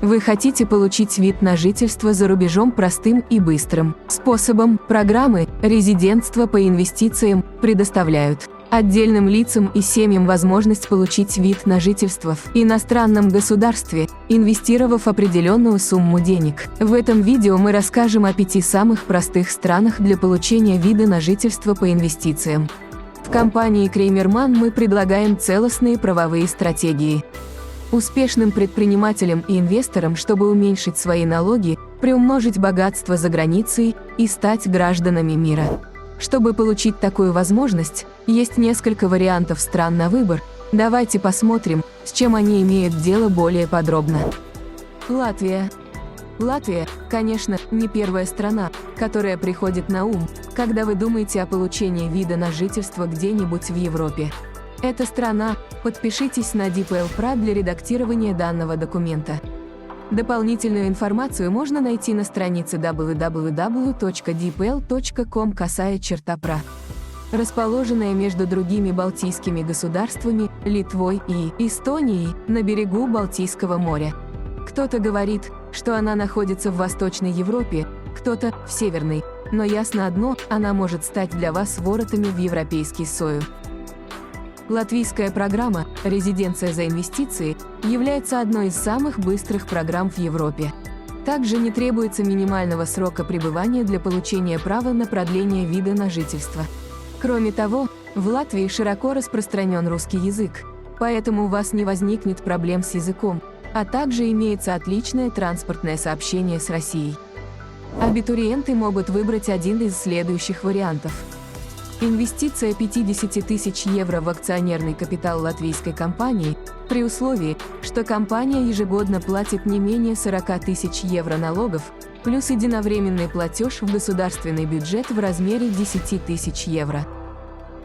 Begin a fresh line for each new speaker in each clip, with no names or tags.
Вы хотите получить вид на жительство за рубежом простым и быстрым способом? Программы «Резидентство по инвестициям» предоставляют отдельным лицам и семьям возможность получить вид на жительство в иностранном государстве, инвестировав определенную сумму денег. В этом видео мы расскажем о 5 самых простых странах для получения вида на жительство по инвестициям. В компании Креймерман мы предлагаем целостные правовые стратегии успешным предпринимателям и инвесторам, чтобы уменьшить свои налоги, приумножить богатство за границей и стать гражданами мира. Чтобы получить такую возможность, есть несколько вариантов стран на выбор. Давайте посмотрим, с чем они имеют дело более подробно. Латвия. Латвия, конечно, не первая страна, которая приходит на ум, когда вы думаете о получении вида на жительство где-нибудь в Европе. Это страна. Подпишитесь на DeepL для редактирования данного документа. Дополнительную информацию можно найти на странице www.deepl.com/pro. Расположенная между другими балтийскими государствами, Литвой и Эстонией, на берегу Балтийского моря. Кто-то говорит, что она находится в Восточной Европе, кто-то – в Северной, но ясно одно – она может стать для вас воротами в европейский сою. Латвийская программа «Резиденция за инвестиции» является одной из самых быстрых программ в Европе. Также не требуется минимального срока пребывания для получения права на продление вида на жительство. Кроме того, в Латвии широко распространен русский язык, поэтому у вас не возникнет проблем с языком, а также имеется отличное транспортное сообщение с Россией. Абитуриенты могут выбрать один из следующих вариантов. Инвестиция 50 тысяч евро в акционерный капитал латвийской компании, при условии, что компания ежегодно платит не менее 40 тысяч евро налогов, плюс единовременный платеж в государственный бюджет в размере 10 тысяч евро.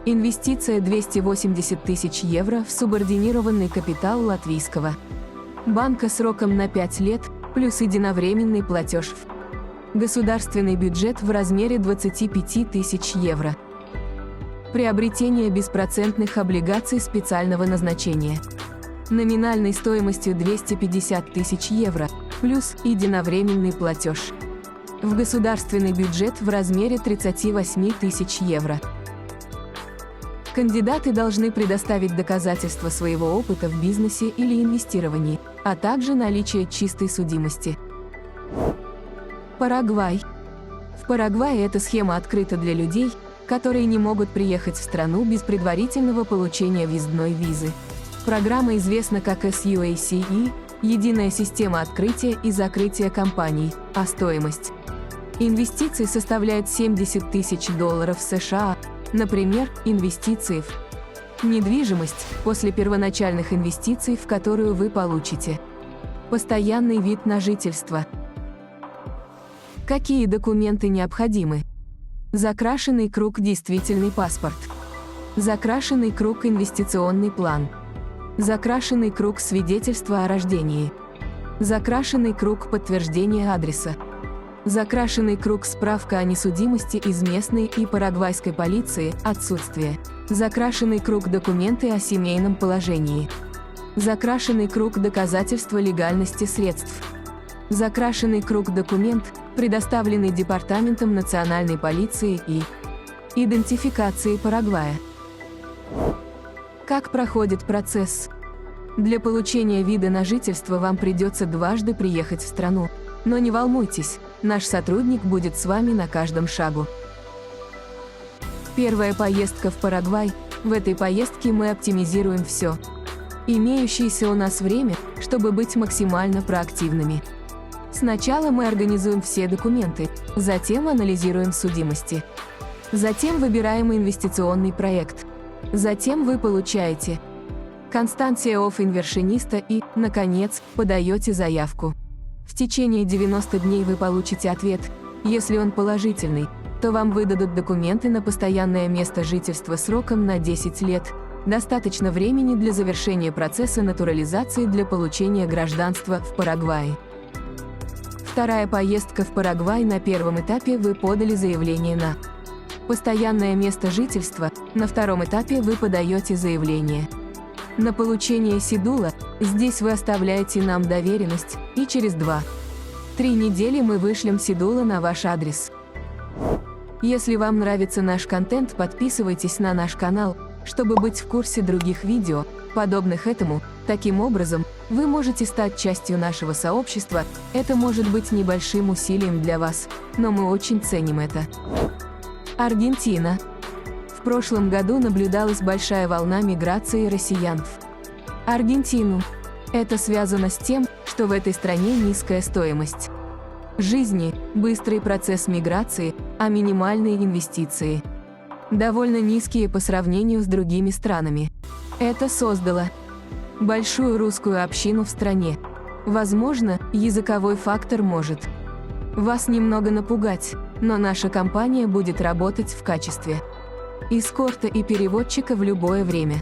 Инвестиция 280 тысяч евро в субординированный капитал латвийского банка сроком на 5 лет, плюс единовременный платеж в государственный бюджет в размере 25 тысяч евро. Приобретение беспроцентных облигаций специального назначения номинальной стоимостью 250 тысяч евро, плюс единовременный платеж в государственный бюджет в размере 38 тысяч евро. Кандидаты должны предоставить доказательства своего опыта в бизнесе или инвестировании, а также наличие чистой судимости. Парагвай. В Парагвае эта схема открыта для людей, которые не могут приехать в страну без предварительного получения въездной визы. Программа известна как SUACE – единая система открытия и закрытия компаний, а стоимость инвестиций составляет $70 тысяч США. Например, инвестиции в недвижимость после первоначальных инвестиций, в которую вы получите постоянный вид на жительство. Какие документы необходимы? Закрашенный круг действительный паспорт. Закрашенный круг инвестиционный план. Закрашенный круг свидетельства о рождении. Закрашенный круг подтверждения адреса. Закрашенный круг справка о несудимости из местной и парагвайской полиции, отсутствие. Закрашенный круг документы о семейном положении. Закрашенный круг доказательства легальности средств. Закрашенный круг документ, предоставленный Департаментом национальной полиции и идентификации Парагвая. Как проходит процесс? Для получения вида на жительство вам придется дважды приехать в страну. Но не волнуйтесь, наш сотрудник будет с вами на каждом шагу. Первая поездка в Парагвай. В этой поездке мы оптимизируем все имеющееся у нас время, чтобы быть максимально проактивными. Сначала мы организуем все документы, затем анализируем судимости. Затем выбираем инвестиционный проект. Затем вы получаете константия оф инвершениста и, наконец, подаете заявку. В течение 90 дней вы получите ответ. Если он положительный, то вам выдадут документы на постоянное место жительства сроком на 10 лет. Достаточно времени для завершения процесса натурализации для получения гражданства в Парагвае. Вторая поездка в Парагвай. На первом этапе вы подали заявление на постоянное место жительства, на втором этапе вы подаете заявление На получение седула здесь вы оставляете нам доверенность, и через 2-3 недели мы вышлем седула на ваш адрес. Если вам нравится наш контент, подписывайтесь на наш канал, чтобы быть в курсе других видео, подобных этому. Таким образом, вы можете стать частью нашего сообщества. Это может быть небольшим усилием для вас, но мы очень ценим это. Аргентина. В прошлом году наблюдалась большая волна миграции россиян в Аргентину. Это связано с тем, что в этой стране низкая стоимость жизни, быстрый процесс миграции, а минимальные инвестиции довольно низкие по сравнению с другими странами. Это создало большую русскую общину в стране. Возможно, языковой фактор может вас немного напугать, но наша компания будет работать в качестве эскорта и переводчика в любое время.